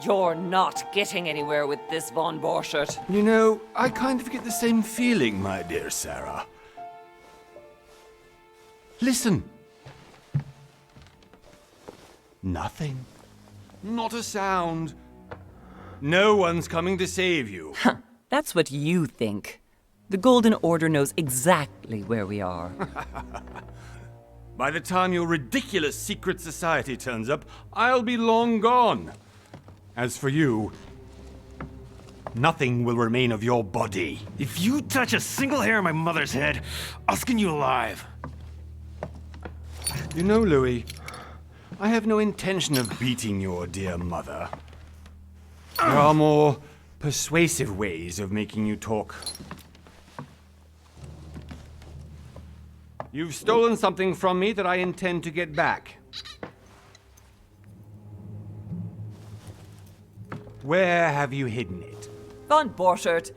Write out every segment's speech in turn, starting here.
You're not getting anywhere with this, von Borchert. You know, I kind of get the same feeling, my dear Sarah. Listen. Nothing. Not a sound. No one's coming to save you. That's what you think. The Golden Order knows exactly where we are. By the time your ridiculous secret society turns up, I'll be long gone. As for you, nothing will remain of your body. If you touch a single hair on my mother's head, I'll skin you alive. You know, Louis, I have no intention of beating your dear mother. There are more persuasive ways of making you talk. You've stolen something from me that I intend to get back. Where have you hidden it? Von Borchert,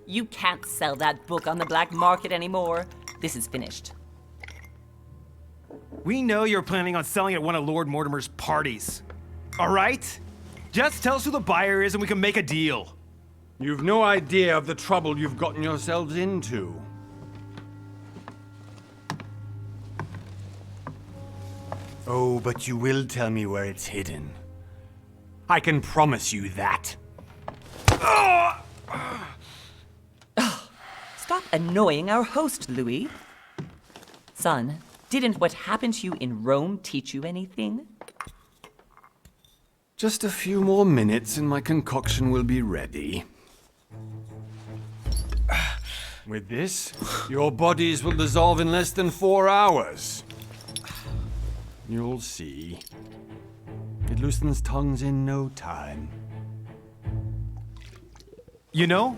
you can't sell that book on the black market anymore. This is finished. We know you're planning on selling it at one of Lord Mortimer's parties. All right? Just tell us who the buyer is and we can make a deal. You've no idea of the trouble you've gotten yourselves into. Oh, but you will tell me where it's hidden. I can promise you that. Stop annoying our host, Louis. Son, didn't what happened to you in Rome teach you anything? Just a few more minutes and my concoction will be ready. With this, your bodies will dissolve in less than 4 hours. You'll see. It loosens tongues in no time. You know,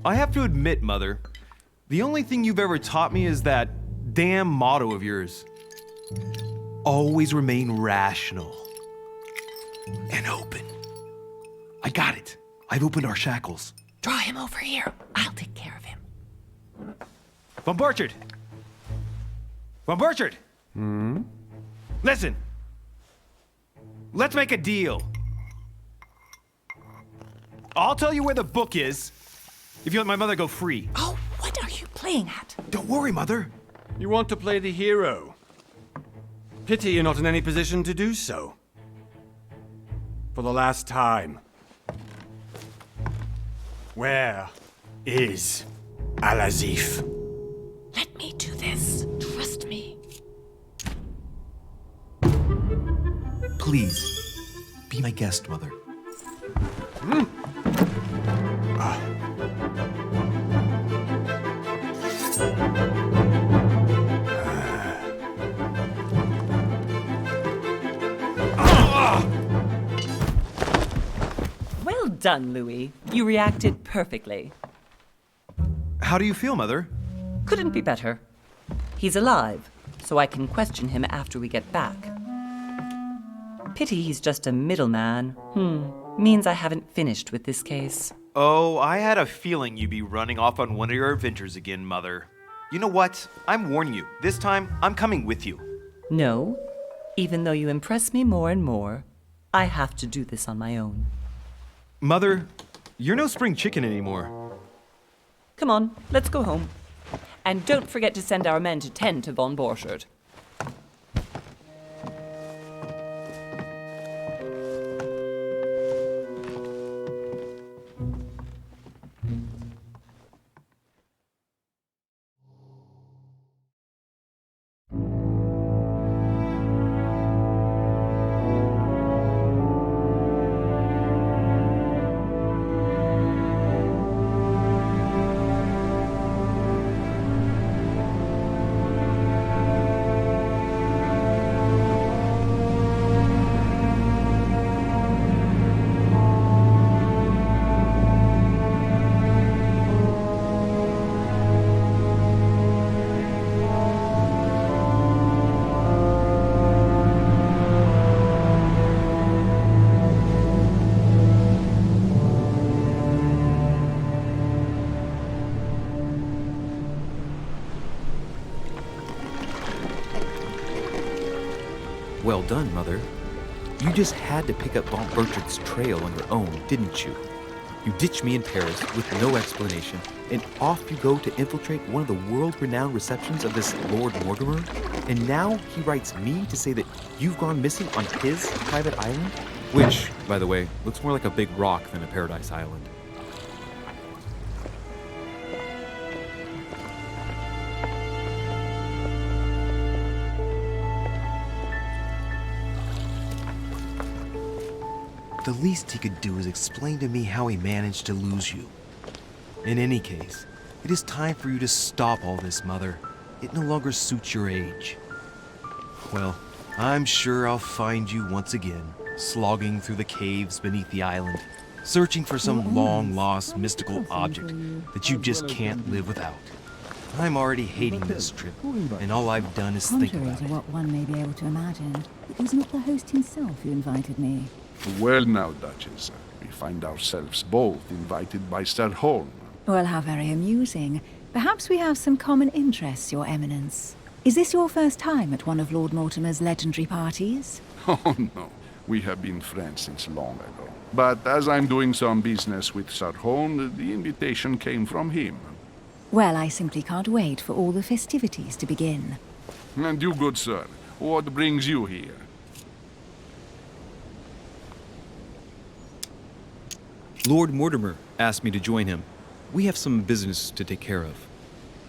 I have to admit, Mother, the only thing you've ever taught me is that damn motto of yours. Always remain rational. And open. I got it. I've opened our shackles. Draw him over here. I'll take care of him. Von Borchert! Von Borchert! Listen. Let's make a deal. I'll tell you where the book is if you let my mother go free. Oh, what are you playing at? Don't worry, Mother. You want to play the hero. Pity you're not in any position to do so. For the last time. Where is Al-Azif? Let me do this. Trust me. Please, be my guest, Mother. Well done, Louis. You reacted perfectly. How do you feel, Mother? Couldn't be better. He's alive, so I can question him after we get back. Pity he's just a middleman. Means I haven't finished with this case. Oh, I had a feeling you'd be running off on one of your adventures again, Mother. You know what? I'm warning you. This time, I'm coming with you. No, even though you impress me more and more, I have to do this on my own. Mother, you're no spring chicken anymore. Come on, let's go home. And don't forget to send our men to tend to von Borchert. Well done, Mother. You just had to pick up Von Burchard's trail on your own, didn't you? You ditch me in Paris with no explanation, and off you go to infiltrate one of the world-renowned receptions of this Lord Mortimer? And now he writes me to say that you've gone missing on his private island? Which, by the way, looks more like a big rock than a paradise island. The least he could do is explain to me how he managed to lose you. In any case, it is time for you to stop all this, Mother. It no longer suits your age. Well, I'm sure I'll find you once again, slogging through the caves beneath the island, searching for some long-lost mystical object that you just can't live without. I'm already hating this trip, and all I've done is think Contrary about to it. what one may be able to imagine, it was not the host himself who invited me. Well now, Duchess, we find ourselves both invited by Sir Holm. Well, how very amusing. Perhaps we have some common interests, Your Eminence. Is this your first time at one of Lord Mortimer's legendary parties? Oh no, we have been friends since long ago. But as I'm doing some business with Sir Holm, the invitation came from him. Well, I simply can't wait for all the festivities to begin. And you, good sir, what brings you here? Lord Mortimer asked me to join him. We have some business to take care of.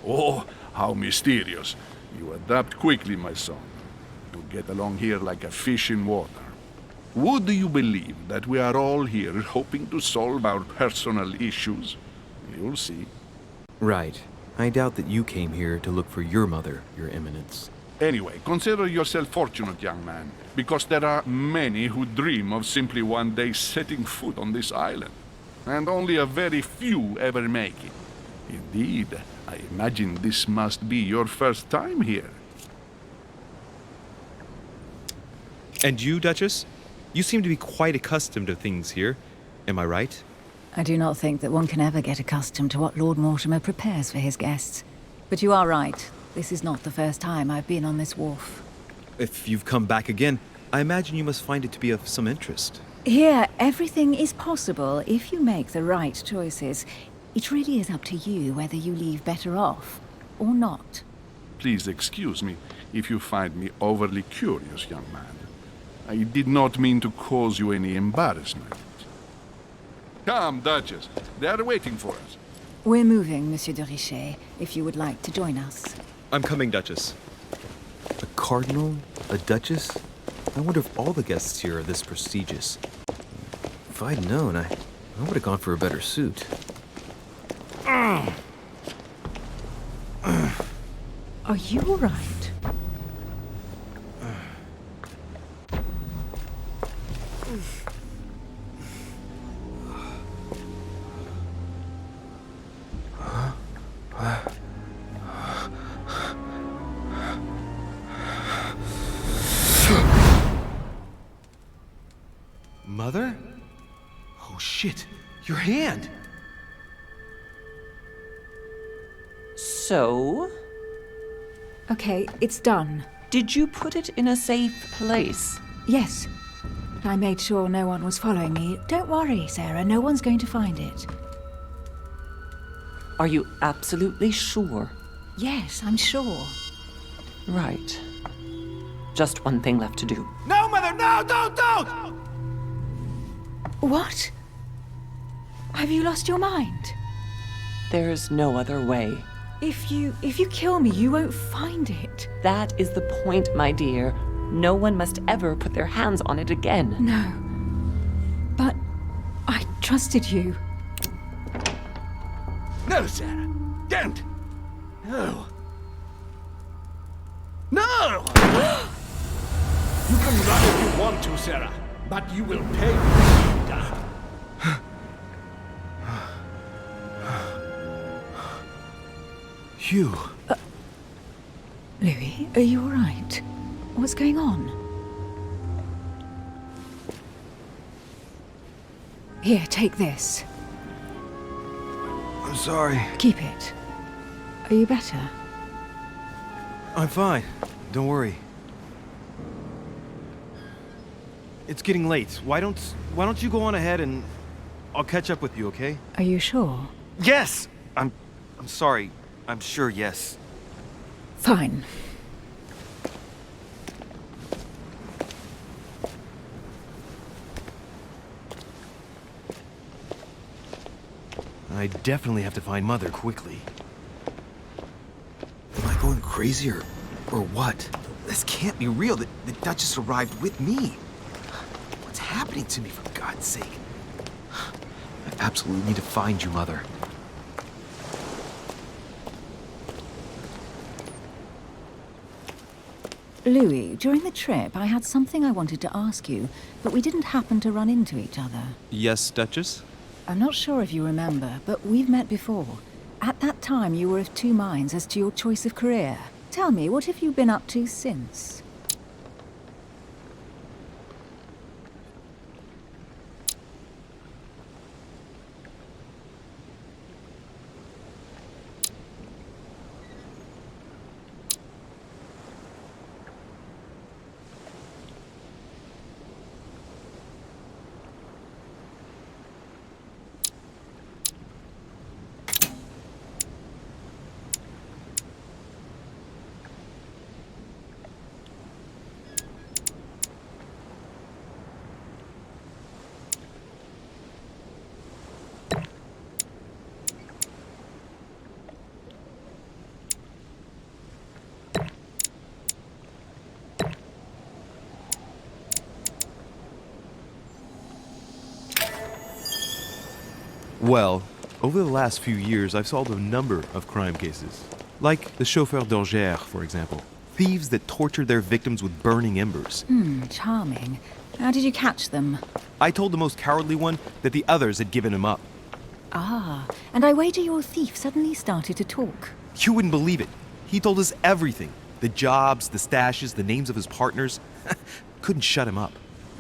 Oh, how mysterious. You adapt quickly, my son. You get along here like a fish in water. Would you believe that we are all here hoping to solve our personal issues? You'll see. Right. I doubt that you came here to look for your mother, Your Eminence. Anyway, consider yourself fortunate, young man, because there are many who dream of simply one day setting foot on this island, and only a very few ever make it. Indeed, I imagine this must be your first time here. And you, Duchess? You seem to be quite accustomed to things here. Am I right? I do not think that one can ever get accustomed to what Lord Mortimer prepares for his guests. But you are right. This is not the first time I've been on this wharf. If you've come back again, I imagine you must find it to be of some interest. Here, everything is possible if you make the right choices. It really is up to you whether you leave better off or not. Please excuse me if you find me overly curious, young man. I did not mean to cause you any embarrassment. Come, Duchess. They are waiting for us. We're moving, Monsieur de Richet, if you would like to join us. I'm coming, Duchess. A cardinal? A duchess? I wonder if all the guests here are this prestigious. If I'd known, I would have gone for a better suit. Are you all right? Mother? Oh shit, your hand! So, Okay, it's done. did you put it in a safe place? Yes. I made sure no one was following me. Don't worry, Sarah, no one's going to find it. Are you absolutely sure? Yes, I'm sure. Right. Just one thing left to do. No, Mother, no, don't! What? Have you lost your mind? There's no other way. If you kill me, you won't find it. That is the point, my dear. No one must ever put their hands on it again. No. But I trusted you. No, Sarah. Don't. No. No! You can run if you want to, Sarah, but you will pay for it. Hugh. Louis, are you all right? What's going on? Here, take this. I'm sorry. Keep it. Are you better? I'm fine. Don't worry. it's getting late. Why don't you go on ahead and I'll catch up with you, okay? Are you sure? Yes! I'm sorry. I'm sure, yes. Fine. I definitely have to find Mother quickly. Am I going crazy or what? This can't be real. The Duchess arrived with me. What's happening to me, for God's sake? I absolutely need to find you, Mother. Louis, during the trip, I had something I wanted to ask you, but we didn't happen to run into each other. Yes, Duchess? I'm not sure if you remember, but we've met before. At that time, you were of two minds as to your choice of career. Tell me, what have you been up to since? Well, over the last few years, I've solved a number of crime cases. Like the chauffeur d'Angers, for example. Thieves that tortured their victims with burning embers. Charming. How did you catch them? I told the most cowardly one that the others had given him up. Ah, and I wager your thief suddenly started to talk. You wouldn't believe it. He told us everything. The jobs, the stashes, the names of his partners. Couldn't shut him up.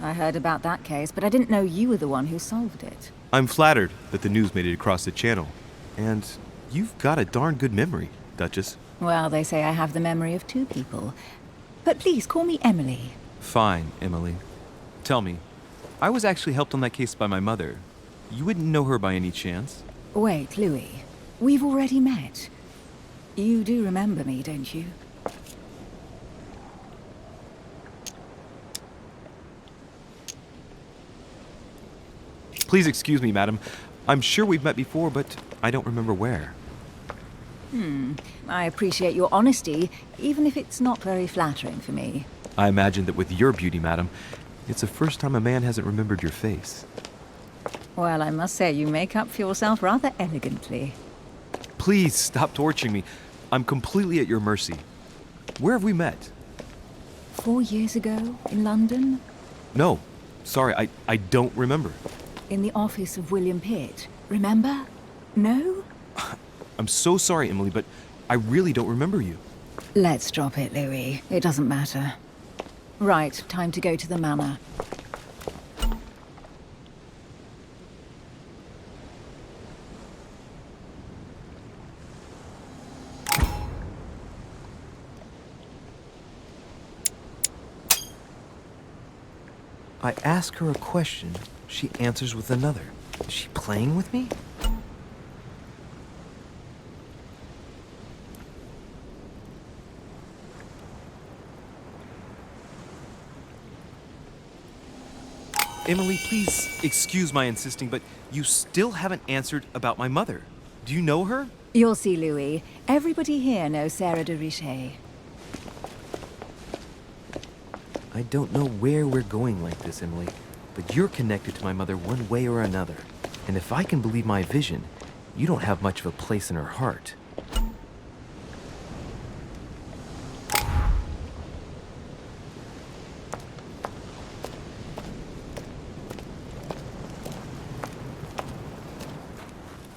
I heard about that case, but I didn't know you were the one who solved it. I'm flattered that the news made it across the channel. And you've got a darn good memory, Duchess. Well, they say I have the memory of two people. But please, call me Emily. Fine, Emily. Tell me, I was actually helped on that case by my mother. You wouldn't know her by any chance? Wait, Louis. We've already met. You do remember me, don't you? Please excuse me, madam. I'm sure we've met before, but I don't remember where. I appreciate your honesty, even if it's not very flattering for me. I imagine that with your beauty, madam, it's the first time a man hasn't remembered your face. Well, I must say you make up for yourself rather elegantly. Please stop torturing me. I'm completely at your mercy. Where have we met? 4 years ago, in London? No. Sorry, I don't remember. In the office of William Pitt. Remember? No? I'm so sorry, Emily, but I really don't remember you. Let's drop it, Louis. It doesn't matter. Right, time to go to the manor. I ask her a question, she answers with another. Is she playing with me? Emily, please excuse my insisting, but you still haven't answered about my mother. Do you know her? You'll see, Louis. Everybody here knows Sarah de Richet. I don't know where we're going like this, Emily, but you're connected to my mother one way or another. And if I can believe my vision, you don't have much of a place in her heart.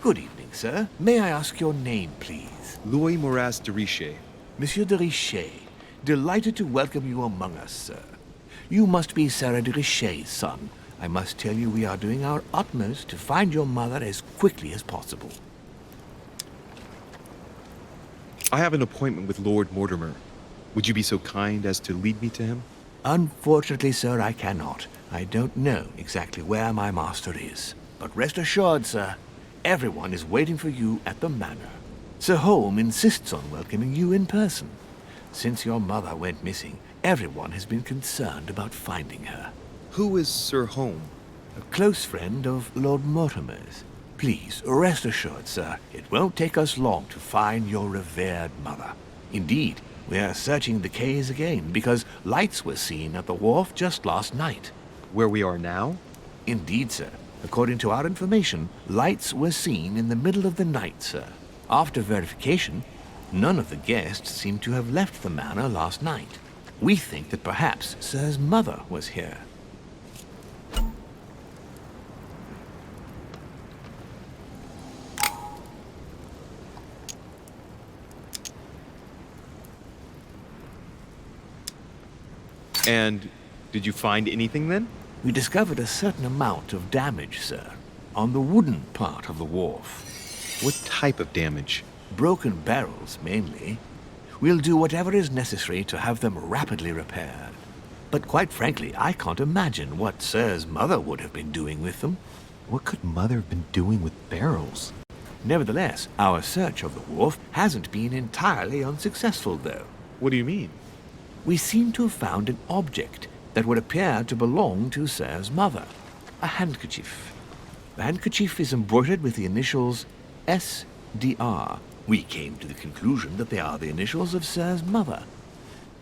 Good evening, sir. May I ask your name, please? Louis Moras de Richet. Monsieur de Richet. Delighted to welcome you among us, sir. You must be Sarah de Richet's son. I must tell you we are doing our utmost to find your mother as quickly as possible. I have an appointment with Lord Mortimer. Would you be so kind as to lead me to him? Unfortunately, sir, I cannot. I don't know exactly where my master is. But rest assured, sir, everyone is waiting for you at the manor. Sir Holm insists on welcoming you in person. Since your mother went missing, everyone has been concerned about finding her. Who is Sir Holm? A close friend of Lord Mortimer's. Please, rest assured, sir, it won't take us long to find your revered mother. Indeed, we are searching the quays again because lights were seen at the wharf just last night. Where we are now? Indeed, sir. According to our information, lights were seen in the middle of the night, sir. After verification, none of the guests seem to have left the manor last night. We think that perhaps Sir's mother was here. And did you find anything then? We discovered a certain amount of damage, sir, on the wooden part of the wharf. What type of damage? Broken barrels, mainly. We'll do whatever is necessary to have them rapidly repaired. But quite frankly, I can't imagine what Sir's mother would have been doing with them. What could Mother have been doing with barrels? Nevertheless, our search of the wharf hasn't been entirely unsuccessful, though. What do you mean? We seem to have found an object that would appear to belong to Sir's mother. A handkerchief. The handkerchief is embroidered with the initials S.D.R. We came to the conclusion that they are the initials of Sir's mother,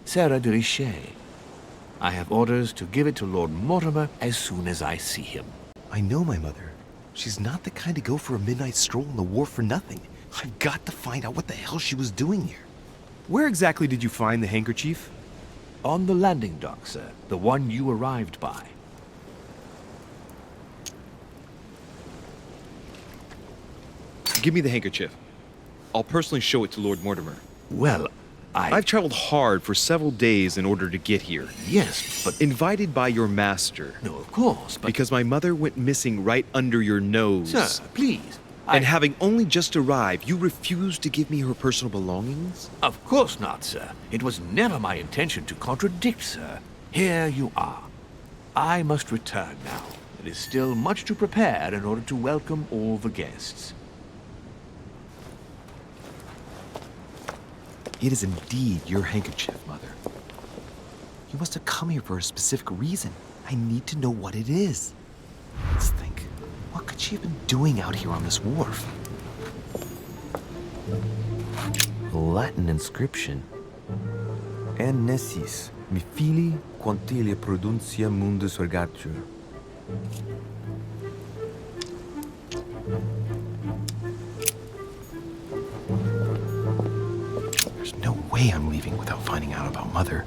Sarah de Richet. I have orders to give it to Lord Mortimer as soon as I see him. I know my mother. She's not the kind to go for a midnight stroll on the wharf for nothing. I've got to find out what the hell she was doing here. Where exactly did you find the handkerchief? On the landing dock, sir. The one you arrived by. Give me the handkerchief. I'll personally show it to Lord Mortimer. Well, I've traveled hard for several days in order to get here. Yes, but... Invited by your master. No, of course, but... Because my mother went missing right under your nose. Sir, please. And having only just arrived, you refused to give me her personal belongings? Of course not, sir. It was never my intention to contradict, sir. Here you are. I must return now. It is still much to prepare in order to welcome all the guests. It is indeed your handkerchief, Mother. You must have come here for a specific reason. I need to know what it is. Let's think. What could she have been doing out here on this wharf? A Latin inscription. En nessis, mi fili, quantilia produncia mundus ergatur. There's no way I'm leaving without finding out about Mother.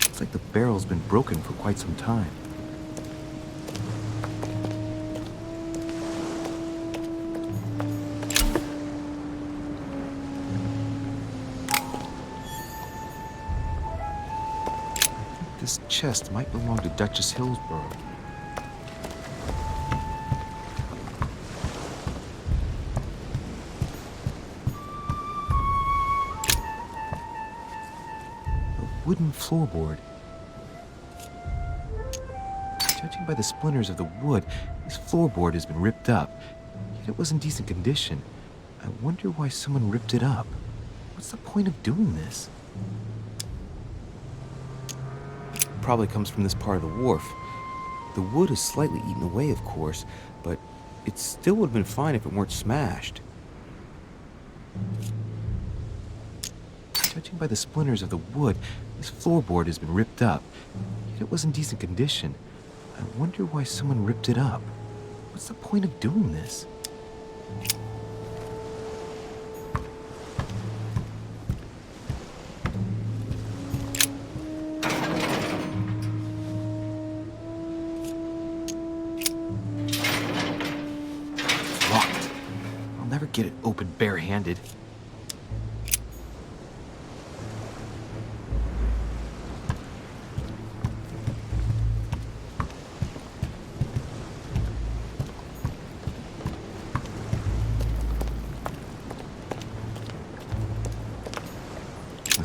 Looks like the barrel's been broken for quite some time. This chest might belong to Duchess Hillsborough. A wooden floorboard. Judging by the splinters of the wood, this floorboard has been ripped up. Yet it was in decent condition. I wonder why someone ripped it up. What's the point of doing this? Probably comes from this part of the wharf. The wood is slightly eaten away, of course, but it still would have been fine if it weren't smashed. Judging by the splinters of the wood, this floorboard has been ripped up. Yet it was in decent condition. I wonder why someone ripped it up. What's the point of doing this? Locked. I'll never get it open barehanded.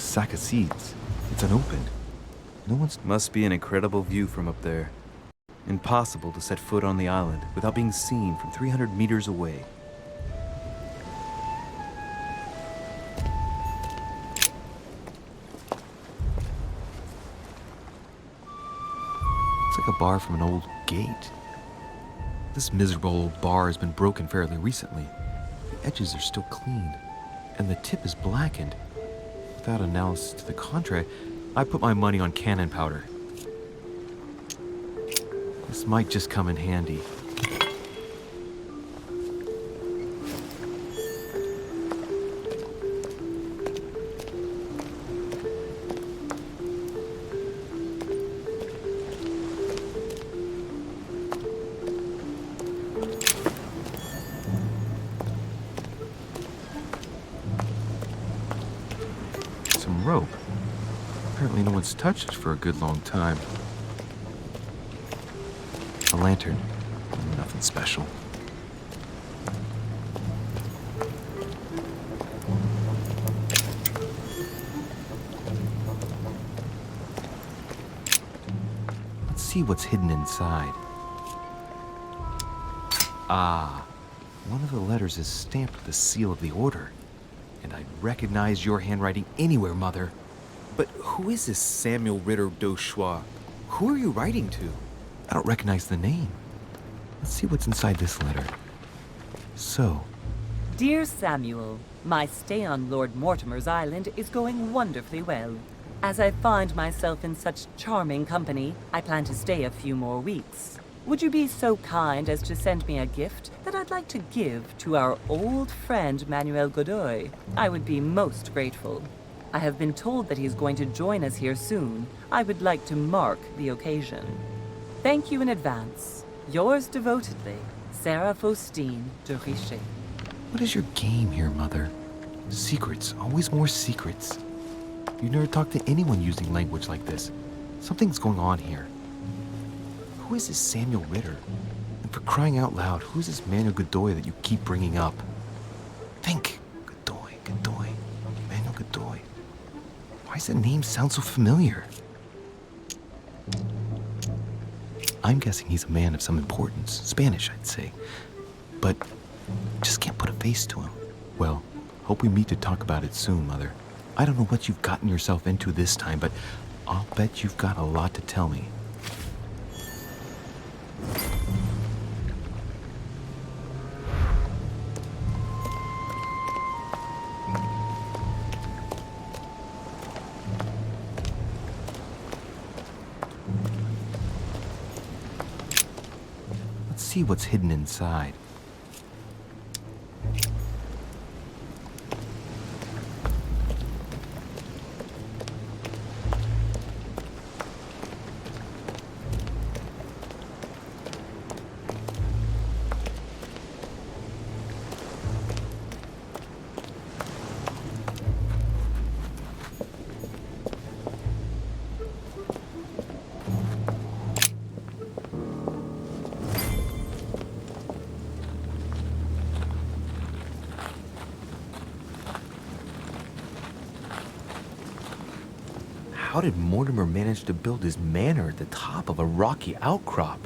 sack of seeds. It's unopened. No one's... Must be an incredible view from up there. Impossible to set foot on the island without being seen from 300 meters away. Looks like a bar from an old gate. This miserable old bar has been broken fairly recently. The edges are still clean, and the tip is blackened. Without analysis to the contrary, I put my money on cannon powder. This might just come in handy. Some rope. Apparently no one's touched it for a good long time. A lantern. Nothing special. Let's see what's hidden inside. Ah, one of the letters is stamped with the seal of the Order. And I'd recognize your handwriting anywhere, Mother. But who is this Samuel Ritter d'Auchois? Who are you writing to? I don't recognize the name. Let's see what's inside this letter. So, Dear Samuel, my stay on Lord Mortimer's island is going wonderfully well. As I find myself in such charming company, I plan to stay a few more weeks. Would you be so kind as to send me a gift that I'd like to give to our old friend Manuel Godoy? I would be most grateful. I have been told that he's going to join us here soon. I would like to mark the occasion. Thank you in advance. Yours devotedly, Sarah Faustine de Richet. what is your game here, Mother? Secrets, always more secrets. You never talk to anyone using language like this. Something's going on here. Who is this Samuel Ritter? And for crying out loud, who is this Manuel Godoy that you keep bringing up? Think. Godoy. Manuel Godoy. Why does that name sound so familiar? I'm guessing he's a man of some importance. Spanish, I'd say. But just can't put a face to him. Well, hope we meet to talk about it soon, Mother. I don't know what you've gotten yourself into this time, but I'll bet you've got a lot to tell me. Let's see what's hidden inside. How did Mortimer manage to build his manor at the top of a rocky outcrop?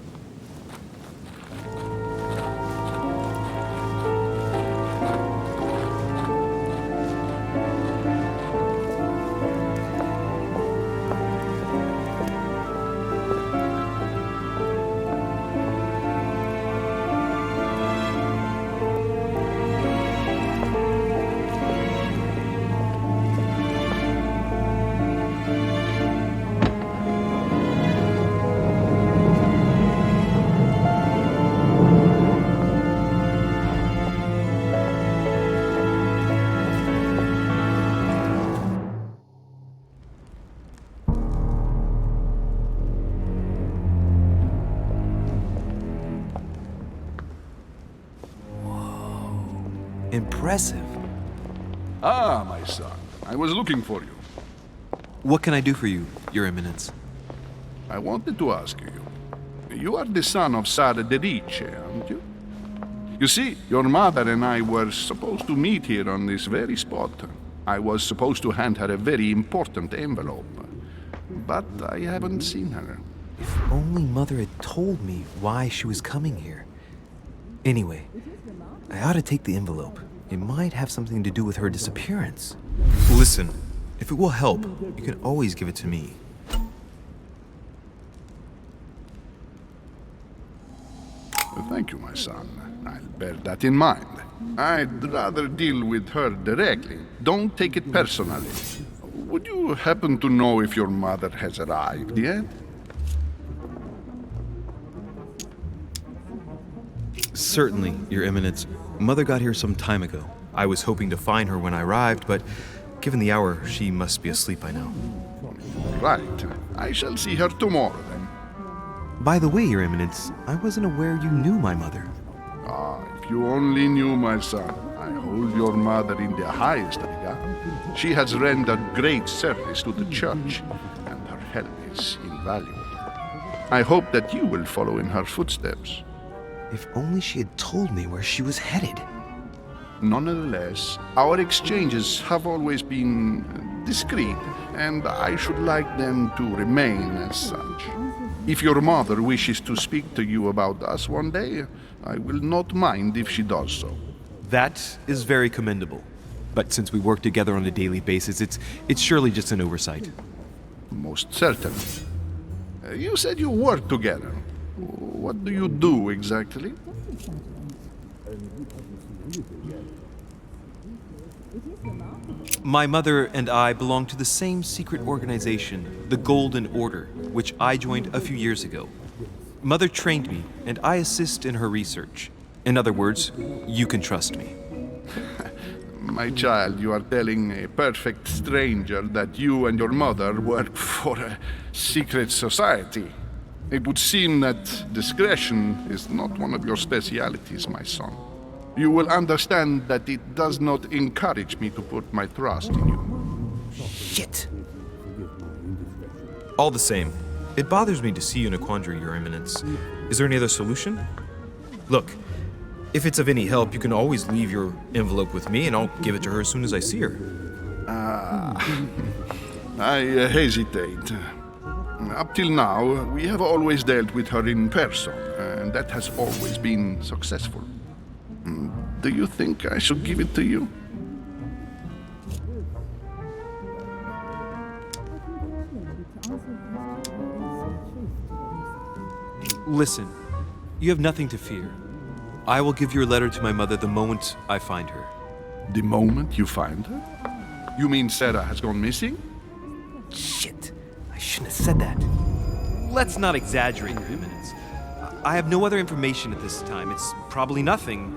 Impressive. Ah, my son. I was looking for you. What can I do for you, Your Eminence? I wanted to ask you. You are the son of Sara de Riche, aren't you? You see, your mother and I were supposed to meet here on this very spot. I was supposed to hand her a very important envelope, but I haven't seen her. If only Mother had told me why she was coming here. Anyway, I ought to take the envelope. It might have something to do with her disappearance. Listen, if it will help, you can always give it to me. Thank you, my son. I'll bear that in mind. I'd rather deal with her directly. Don't take it personally. Would you happen to know if your mother has arrived yet? Certainly, Your Eminence. Mother got here some time ago. I was hoping to find her when I arrived, but given the hour, she must be asleep by now. Right. I shall see her tomorrow, then. By the way, Your Eminence, I wasn't aware you knew my mother. Ah, if you only knew, my son. I hold your mother in the highest regard. She has rendered great service to the church, and her help is invaluable. I hope that you will follow in her footsteps. If only she had told me where she was headed. Nonetheless, our exchanges have always been discreet, and I should like them to remain as such. If your mother wishes to speak to you about us one day, I will not mind if she does so. That is very commendable. But since we work together on a daily basis, it's surely just an oversight. Most certainly. You said you work together. What do you do exactly? My mother and I belong to the same secret organization, the Golden Order, which I joined a few years ago. Mother trained me, and I assist in her research. In other words, you can trust me. My child, you are telling a perfect stranger that you and your mother work for a secret society. It would seem that discretion is not one of your specialities, my son. You will understand that it does not encourage me to put my trust in you. Shit! All the same, it bothers me to see you in a quandary, Your Eminence. Is there any other solution? Look, if it's of any help, you can always leave your envelope with me and I'll give it to her as soon as I see her. I hesitate. Up till now, we have always dealt with her in person, and that has always been successful. Do you think I should give it to you? Listen, you have nothing to fear. I will give your letter to my mother the moment I find her. The moment you find her? You mean Sarah has gone missing? Shit! I shouldn't have said that. Let's not exaggerate, Your Eminence. I have no other information at this time. It's probably nothing.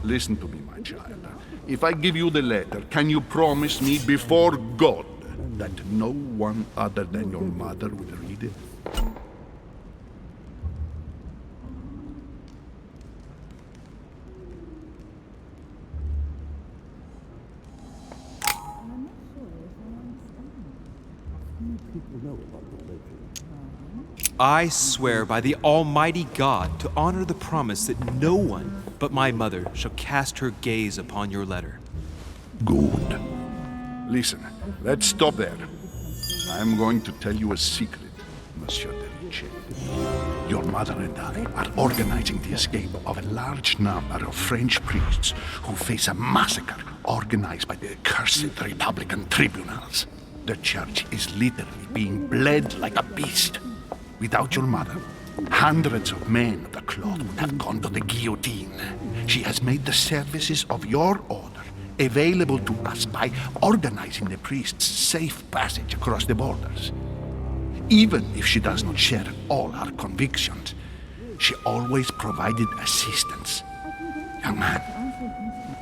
Listen to me, my child. If I give you the letter, can you promise me before God that no one other than your mother will read it? I swear by the Almighty God to honor the promise that no one but my mother shall cast her gaze upon your letter. Good. Listen, let's stop there. I'm going to tell you a secret, Monsieur de Ricci. Your mother and I are organizing the escape of a large number of French priests who face a massacre organized by the accursed Republican tribunals. The church is literally being bled like a beast. Without your mother, hundreds of men of the cloth would have gone to the guillotine. She has made the services of your order available to us by organizing the priests' safe passage across the borders. Even if she does not share all our convictions, she always provided assistance. Young man,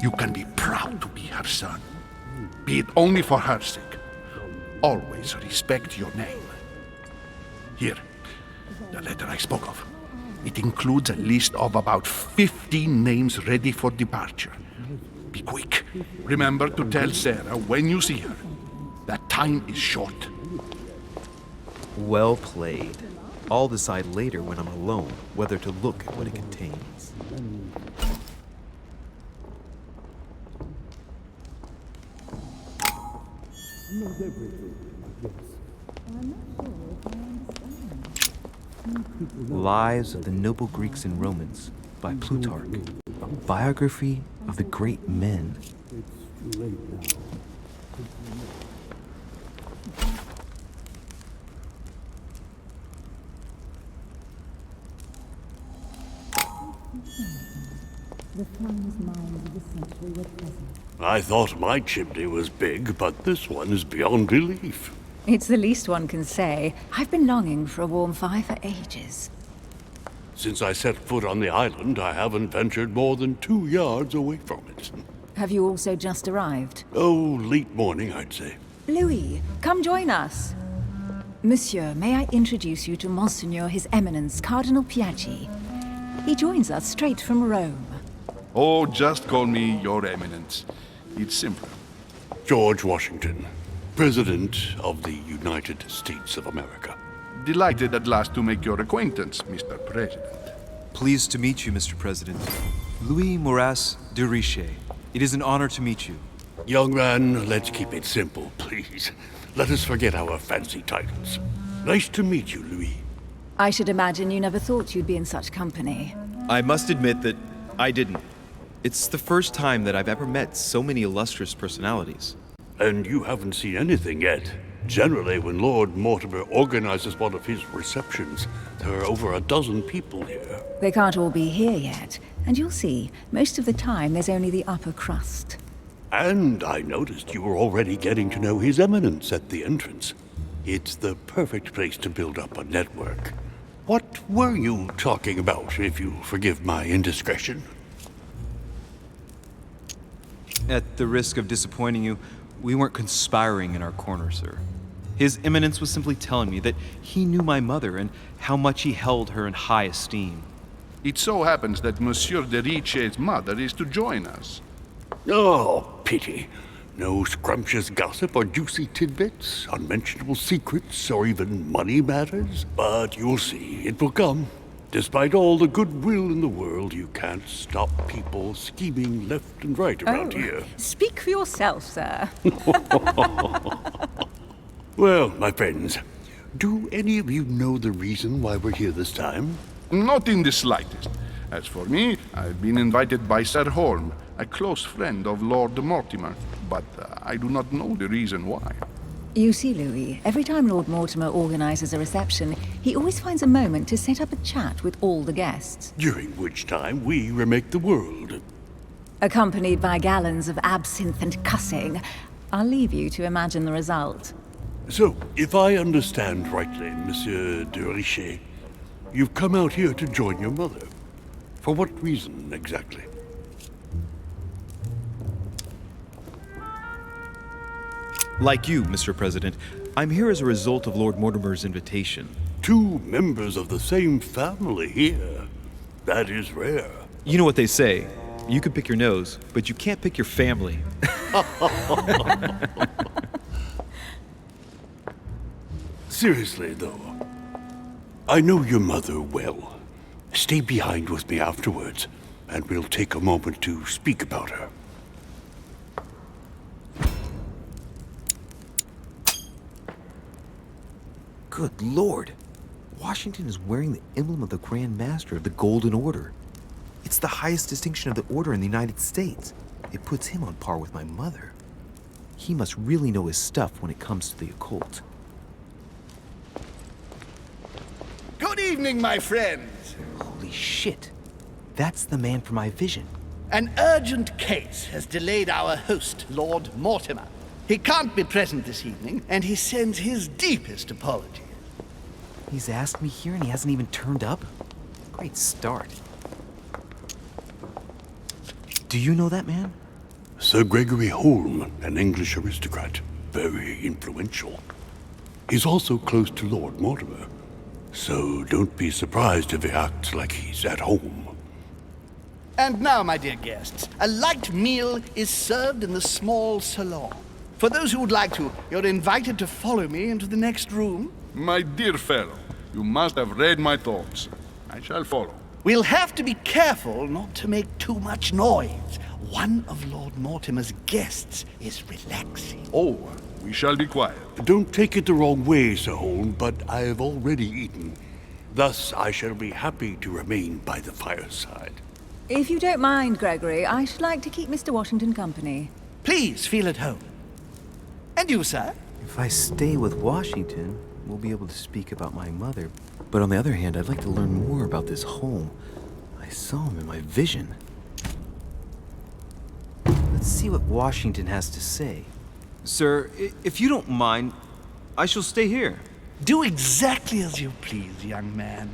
you can be proud to be her son. Be it only for her sake. Always respect your name. Here, the letter I spoke of. It includes a list of about 15 names ready for departure. Be quick. Remember to tell Sarah when you see her that time is short. Well played. I'll decide later when I'm alone whether to look at what it contains. Lives of the Noble Greeks and Romans by Plutarch. Biography of the great men. I thought my chimney was big, but this one is beyond belief. It's the least one can say. I've been longing for a warm fire for ages. Since I set foot on the island, I haven't ventured more than 2 yards away from it. Have you also just arrived? Oh, late morning, I'd say. Louis, come join us. Monsieur, may I introduce you to Monseigneur His Eminence Cardinal Piaggi? He joins us straight from Rome. Oh, just call me Your Eminence. It's simpler. George Washington, President of the United States of America. Delighted at last to make your acquaintance, Mr. President. Pleased to meet you, Mr. President. Louis Moras de Richet. It is an honor to meet you. Young man, let's keep it simple, please. Let us forget our fancy titles. Nice to meet you, Louis. I should imagine you never thought you'd be in such company. I must admit that I didn't. It's the first time that I've ever met so many illustrious personalities. And you haven't seen anything yet. Generally, when Lord Mortimer organizes one of his receptions, there are over a dozen people here. They can't all be here yet, and you'll see, most of the time there's only the upper crust. And I noticed you were already getting to know His Eminence at the entrance. It's the perfect place to build up a network. What were you talking about, if you forgive my indiscretion? At the risk of disappointing you, we weren't conspiring in our corner, sir. His Eminence was simply telling me that he knew my mother and how much he held her in high esteem. It so happens that Monsieur de Richet's mother is to join us. Oh, pity. No scrumptious gossip or juicy tidbits, unmentionable secrets, or even money matters. But you'll see, it will come. Despite all the goodwill in the world, you can't stop people scheming left and right around here. Speak for yourself, sir. Well, my friends, do any of you know the reason why we're here this time? Not in the slightest. As for me, I've been invited by Sir Holm, a close friend of Lord Mortimer, but I do not know the reason why. You see, Louis, every time Lord Mortimer organizes a reception, he always finds a moment to set up a chat with all the guests. During which time we remake the world. Accompanied by gallons of absinthe and cussing. I'll leave you to imagine the result. So, if I understand rightly, Monsieur de Richet, you've come out here to join your mother. For what reason, exactly? Like you, Mr. President, I'm here as a result of Lord Mortimer's invitation. 2 members of the same family here. That is rare. You know what they say. You can pick your nose, but you can't pick your family. Seriously, though, I know your mother well. Stay behind with me afterwards, and we'll take a moment to speak about her. Good Lord! Washington is wearing the emblem of the Grand Master of the Golden Order. It's the highest distinction of the Order in the United States. It puts him on par with my mother. He must really know his stuff when it comes to the occult. Good evening, my friends. Holy shit! That's the man for my vision. An urgent case has delayed our host, Lord Mortimer. He can't be present this evening, and he sends his deepest apologies. He's asked me here and he hasn't even turned up? Great start. Do you know that man? Sir Gregory Holm, an English aristocrat. Very influential. He's also close to Lord Mortimer. So don't be surprised if he acts like he's at home. And now, my dear guests, a light meal is served in the small salon. For those who would like to, you're invited to follow me into the next room. My dear fellow, you must have read my thoughts. I shall follow. We'll have to be careful not to make too much noise. One of Lord Mortimer's guests is relaxing. Oh, We shall be quiet. Don't take it the wrong way, Sir Holm, but I have already eaten. Thus, I shall be happy to remain by the fireside. If you don't mind, Gregory, I should like to keep Mr. Washington company. Please feel at home. And you, sir? If I stay with Washington, we'll be able to speak about my mother. But on the other hand, I'd like to learn more about this home. I saw him in my vision. Let's see what Washington has to say. Sir, if you don't mind, I shall stay here. Do exactly as you please, young man.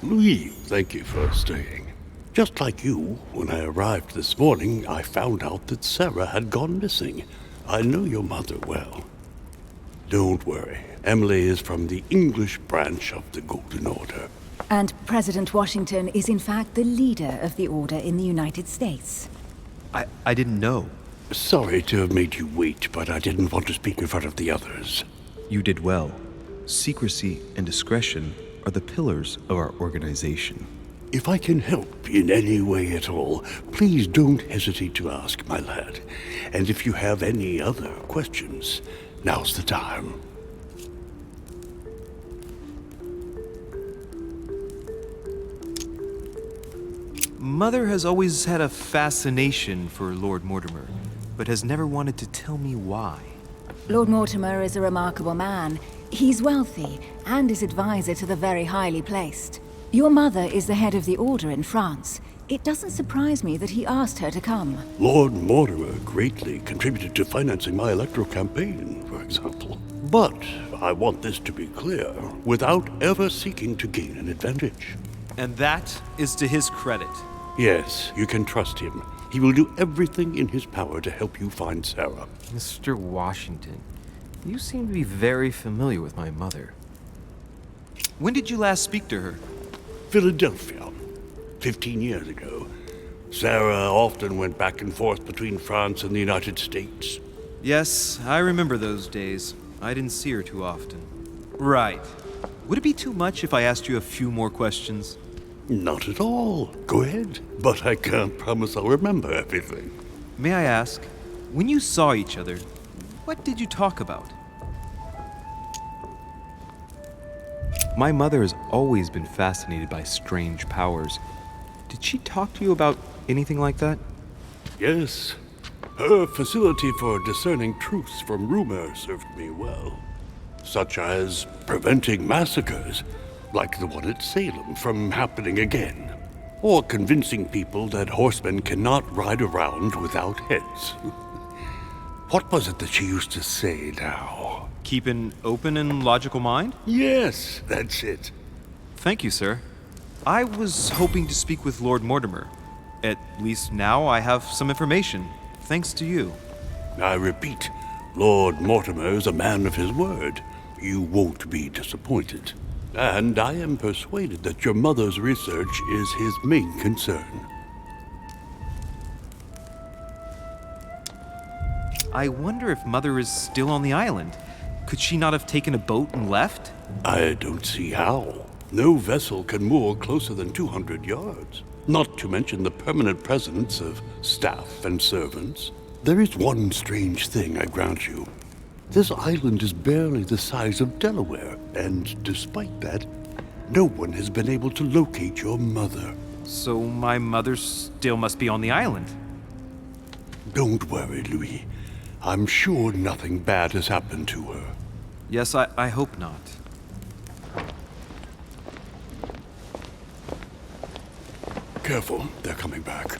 Louis, thank you for staying. Just like you, when I arrived this morning, I found out that Sarah had gone missing. I know your mother well. Don't worry. Emily is from the English branch of the Golden Order. And President Washington is in fact the leader of the Order in the United States. I didn't know. Sorry to have made you wait, but I didn't want to speak in front of the others. You did well. Secrecy and discretion are the pillars of our organization. If I can help in any way at all, please don't hesitate to ask, my lad. And if you have any other questions, now's the time. Mother has always had a fascination for Lord Mortimer, but has never wanted to tell me why. Lord Mortimer is a remarkable man. He's wealthy and is advisor to the very highly placed. Your mother is the head of the Order in France. It doesn't surprise me that he asked her to come. Lord Mortimer greatly contributed to financing my electoral campaign, for example. But I want this to be clear, without ever seeking to gain an advantage. And that is to his credit. Yes, you can trust him. He will do everything in his power to help you find Sarah. Mr. Washington, you seem to be very familiar with my mother. When did you last speak to her? Philadelphia, 15 years ago. Sarah often went back and forth between France and the United States. Yes, I remember those days. I didn't see her too often. Right. Would it be too much if I asked you a few more questions? Not at all. Go ahead. But I can't promise I'll remember everything. May I ask, when you saw each other, what did you talk about? My mother has always been fascinated by strange powers. Did she talk to you about anything like that? Yes. Her facility for discerning truths from rumor served me well. Such as preventing massacres, like the one at Salem, from happening again. Or convincing people that horsemen cannot ride around without heads. What was it that she used to say now? Keep an open and logical mind? Yes, that's it. Thank you, sir. I was hoping to speak with Lord Mortimer. At least now I have some information, thanks to you. I repeat, Lord Mortimer is a man of his word. You won't be disappointed. And I am persuaded that your mother's research is his main concern. I wonder if Mother is still on the island. Could she not have taken a boat and left? I don't see how. No vessel can moor closer than 200 yards. Not to mention the permanent presence of staff and servants. There is one strange thing, I grant you. This island is barely the size of Delaware, and despite that, no one has been able to locate your mother. So my mother still must be on the island. Don't worry, Louis. I'm sure nothing bad has happened to her. Yes, I hope not. Careful, they're coming back.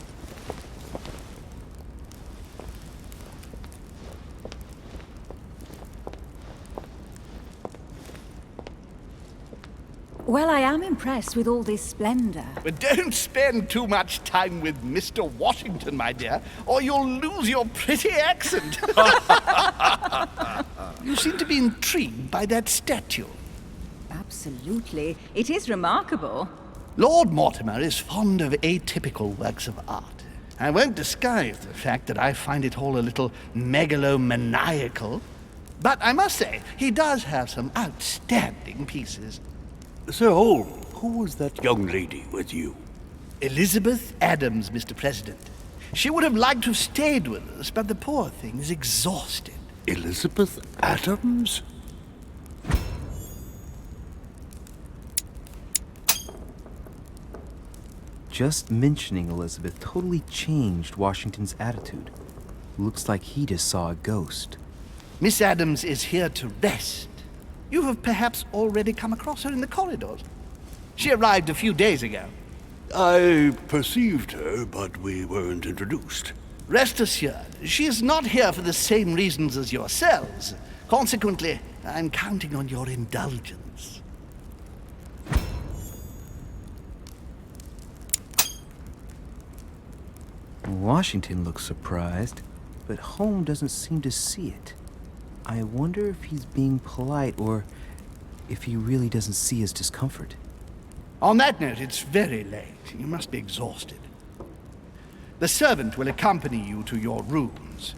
Well, I am impressed with all this splendor. But don't spend too much time with Mr. Washington, my dear, or you'll lose your pretty accent. You seem to be intrigued by that statue. Absolutely. It is remarkable. Lord Mortimer is fond of atypical works of art. I won't disguise the fact that I find it all a little megalomaniacal. But I must say, he does have some outstanding pieces. Sir Holm, who was that young lady with you? Elizabeth Adams, Mr. President. She would have liked to have stayed with us, but the poor thing is exhausted. Elizabeth Adams? Just mentioning Elizabeth totally changed Washington's attitude. Looks like he just saw a ghost. Miss Adams is here to rest. You have perhaps already come across her in the corridors. She arrived a few days ago. I perceived her, but we weren't introduced. Rest assured, she is not here for the same reasons as yourselves. Consequently, I'm counting on your indulgence. Washington looks surprised, but Holmes doesn't seem to see it. I wonder if he's being polite or if he really doesn't see his discomfort. On that note, it's very late. You must be exhausted. The servant will accompany you to your rooms.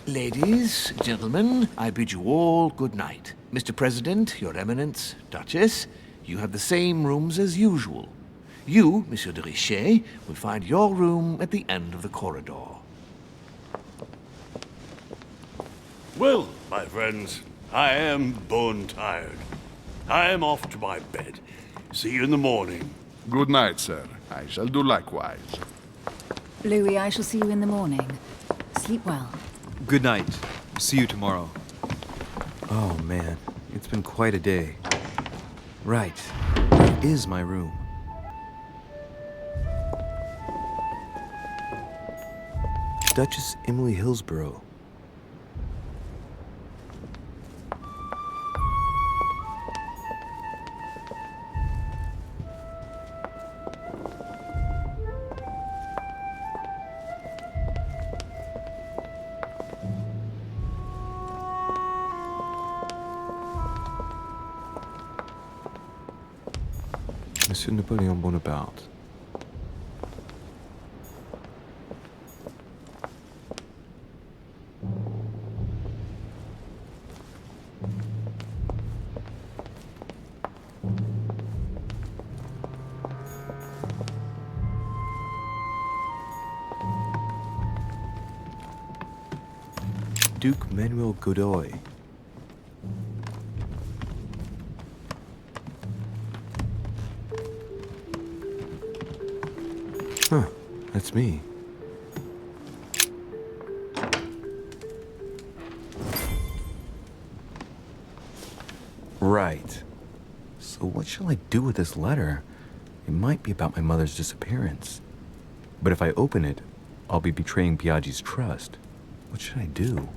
Ladies, gentlemen, I bid you all good night. Mr. President, Your Eminence, Duchess, you have the same rooms as usual. You, Monsieur de Richet, will find your room at the end of the corridor. Well, my friends, I am bone tired. I am off to my bed. See you in the morning. Good night, sir. I shall do likewise. Louis, I shall see you in the morning. Sleep well. Good night. See you tomorrow. Oh man, it's been quite a day. Right, where is my room? Duchess Emily Hillsborough. Monsieur Napoleon Bonaparte. Duke Manuel Godoy. Huh, that's me. Right. So what shall I do with this letter? It might be about my mother's disappearance. But if I open it, I'll be betraying Biaggi's trust. What should I do?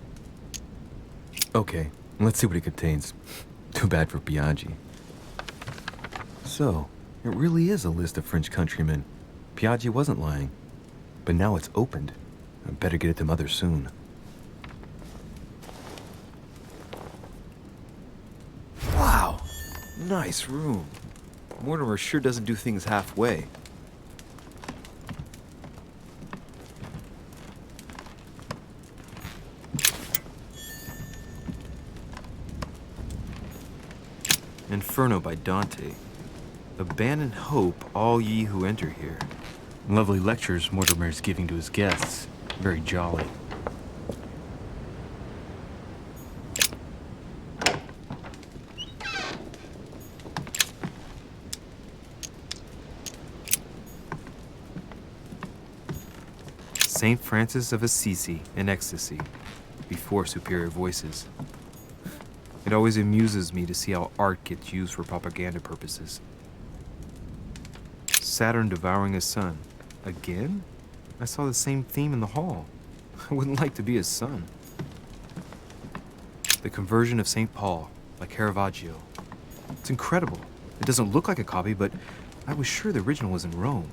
Okay, let's see what it contains. Too bad for Biaggi. So, it really is a list of French countrymen. Biaggi wasn't lying. But now it's opened. I better get it to Mother soon. Wow! Nice room. Mortimer sure doesn't do things halfway. Inferno by Dante. Abandon hope, all ye who enter here. Lovely lectures Mortimer is giving to his guests. Very jolly. Saint Francis of Assisi in ecstasy, before superior voices. It always amuses me to see how art gets used for propaganda purposes. Saturn devouring his sun. Again? I saw the same theme in the hall. I wouldn't like to be his son. The Conversion of St. Paul by Caravaggio. It's incredible. It doesn't look like a copy, but I was sure the original was in Rome.